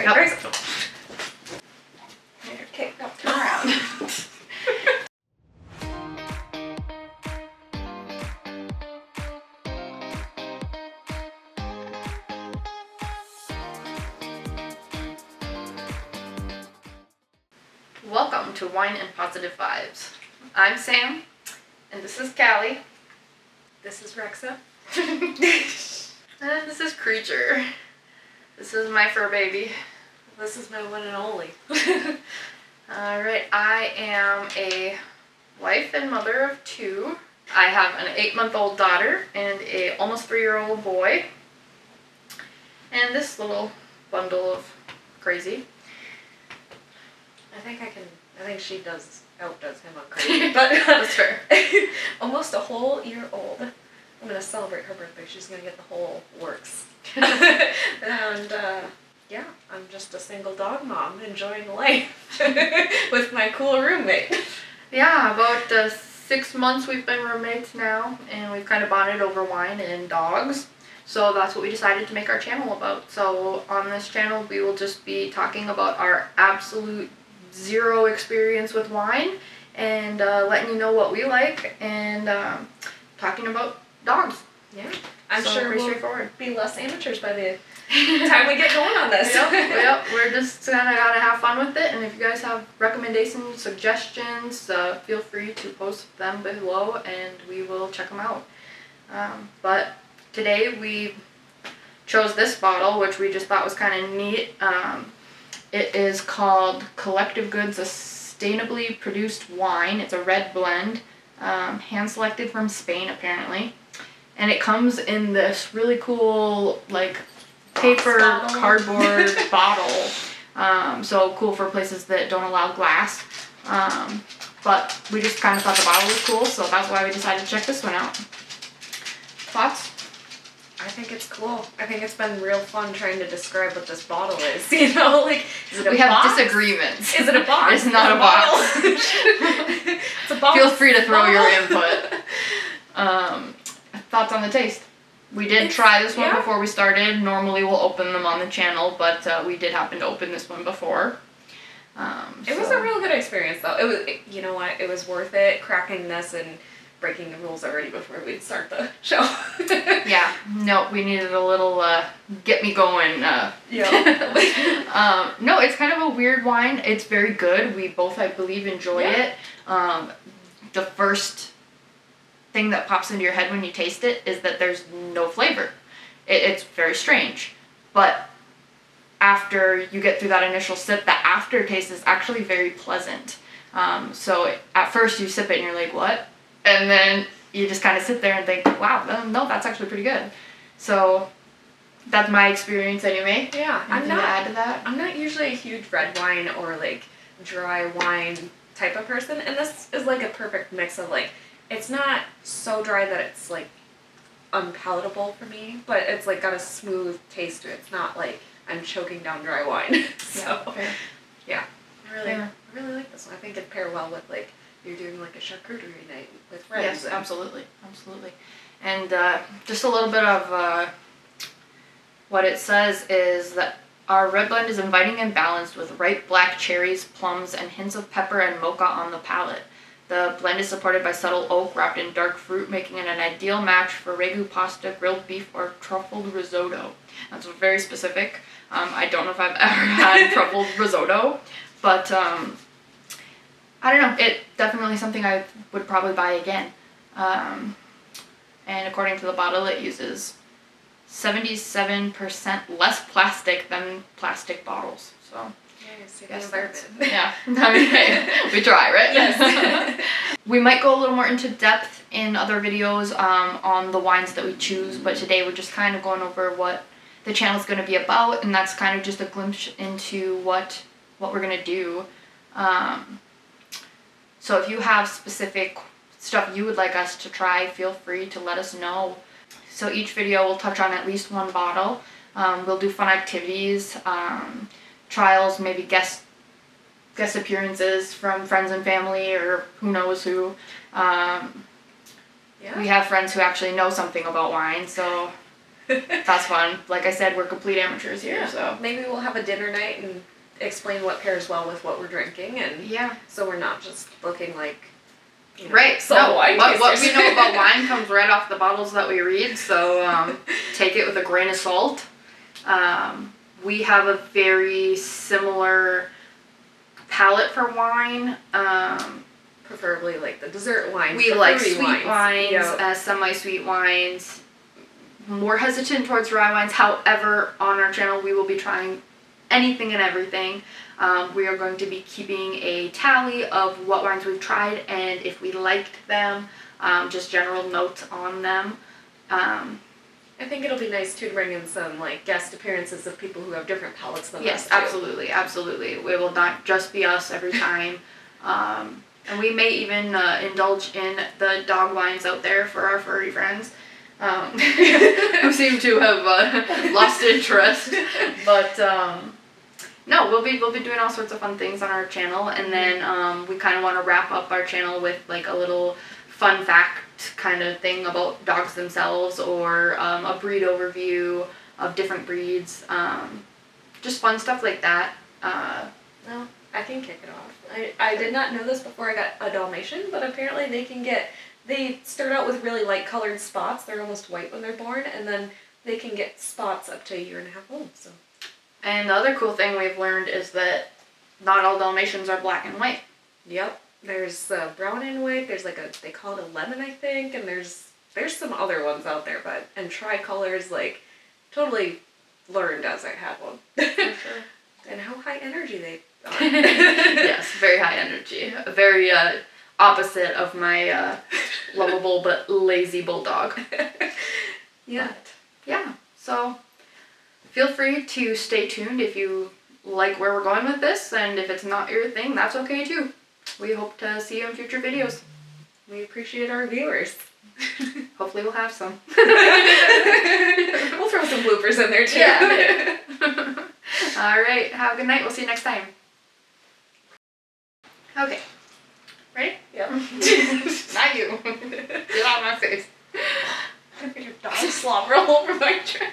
Great. Nope. Very simple. Okay, no, turn around. Welcome to Wine and Positive Vibes. I'm Sam, and this is Callie. This is Rexa. And this is Creature. This is my fur baby. This is my one and only. Alright, I am a wife and mother of 2. I have an 8-month-old daughter and a almost 3-year-old boy. And this little bundle of crazy. I think she outdoes him on crazy, but That's fair. almost a whole year old. I'm gonna celebrate her birthday. She's gonna get the whole works. And yeah, I'm just a single dog mom enjoying life with my cool roommate. Yeah, about 6 months we've been roommates now, and we've kind of bonded over wine and dogs. So that's what we decided to make our channel about. So on this channel we will just be talking about our absolute zero experience with wine and letting you know what we like and talking about dogs. Yeah, I'm So sure pretty we'll straightforward. be less amateurs by the time we get going on this. Yep, we're just kind of gotta have fun with it, and if you guys have recommendations, suggestions, feel free to post them below and we will check them out. But today we chose this bottle, which we just thought was kind of neat. It is called Collective Goods Sustainably Produced Wine. It's a red blend, hand-selected from Spain apparently. And it comes in this really cool, like, paper bottle. cardboard bottle. So cool for places that don't allow glass. But we just kind of thought the bottle was cool, so that's why we decided to check this one out. Thoughts? I think it's cool. I think it's been real fun trying to describe what this bottle is. You know, like, is it a We box? have disagreements. Is it a box? It's not a box. It's a bottle. Feel free to throw your Bottle. input. Thoughts on the taste? We did It's- try this one yeah. before we started. Normally we'll open them on the channel, but we did happen to open this one before. It was a real good experience, though. You know what? It was worth it cracking this and breaking the rules already before we'd start the show. Yeah, no, we needed a little get me going. Yeah. No, it's kind of a weird wine. It's very good. We both, I believe, enjoy it. The first thing that pops into your head when you taste it is that there's no flavor. It's very strange. But after you get through that initial sip, the aftertaste is actually very pleasant. So at first you sip it and you're like, what? And then you just kind of sit there and think, wow, no, that's actually pretty good. So that's my experience anyway. Yeah. Anything to add to that? I'm not usually a huge red wine or, like, dry wine type of person, and this is, like, a perfect mix of, like, it's not so dry that it's, like, unpalatable for me, but it's, like, got a smooth taste to it. It's not, like, I'm choking down dry wine. So, Fair. yeah. Fair. I really like this one. I think it'd pair well with, like, you're doing, like, a charcuterie night with friends. Yes, absolutely. And just a little bit of what it says is that our red blend is inviting and balanced with ripe black cherries, plums, and hints of pepper and mocha on the palate. The blend is supported by subtle oak wrapped in dark fruit, making it an ideal match for ragu pasta, grilled beef, or truffled risotto. That's very specific. I don't know if I've ever had truffled risotto, but I don't know. It's definitely something I would probably buy again. And according to the bottle, it uses 77% less plastic than plastic bottles. So, Yeah, guess the that's, environment. yeah. I mean, hey, we try, right? Yes. We might go a little more into depth in other videos on the wines that we choose, but today we're just kind of going over what the channel's going to be about, and that's kind of just a glimpse into what we're going to do. So if you have specific stuff you would like us to try, feel free to let us know. So each video will touch on at least one bottle. We'll do fun activities, trials, maybe guest appearances from friends and family or who knows who. Yeah. We have friends who actually know something about wine, so That's fun. Like I said, we're complete amateurs here, Yeah. so. Maybe we'll have a dinner night and explain what pairs well with what we're drinking, and Yeah. so we're not just looking like, you know, Right. solo No, wine what we tasters. know about wine comes right off the bottles that we read, so take it with a grain of salt. We have a very similar palate for wine. Preferably like the dessert wines. We the like fruity sweet wines, Yeah. semi-sweet wines. More hesitant towards dry wines. However, on our channel, we will be trying anything and everything. We are going to be keeping a tally of what wines we've tried and if we liked them, just general notes on them. I think it'll be nice too to bring in some like guest appearances of people who have different palates than Yes, us too. absolutely, absolutely. It will not just be us every time. And we may even indulge in the dog wines out there for our furry friends. Who seem to have lost interest, but no, we'll be doing all sorts of fun things on our channel, and then we kind of want to wrap up our channel with like a little fun fact kind of thing about dogs themselves, or a breed overview of different breeds, just fun stuff like that. Well, I can kick it off. I did not know this before I got a Dalmatian, but apparently they start out with really light colored spots. They're almost white when they're born, and then they can get spots up to a year and a half old. So. And the other cool thing we've learned is that not all Dalmatians are black and white. Yep. There's brown and white. There's like they call it a lemon, I think, and there's some other ones out there, and tricolors, like, totally learned as I had one. For sure. And how high energy they are. Yes, very high energy. Very opposite of my lovable but lazy bulldog. Yeah. Yeah, so feel free to stay tuned if you like where we're going with this, and if it's not your thing, that's okay too. We hope to see you in future videos. We appreciate our viewers. Hopefully we'll have some. We'll throw some bloopers in there too. Yeah. Alright, have a good night. We'll see you next time. Okay. Ready? Yep. Not you. Get out of my face. Your dog slobber all over my dress.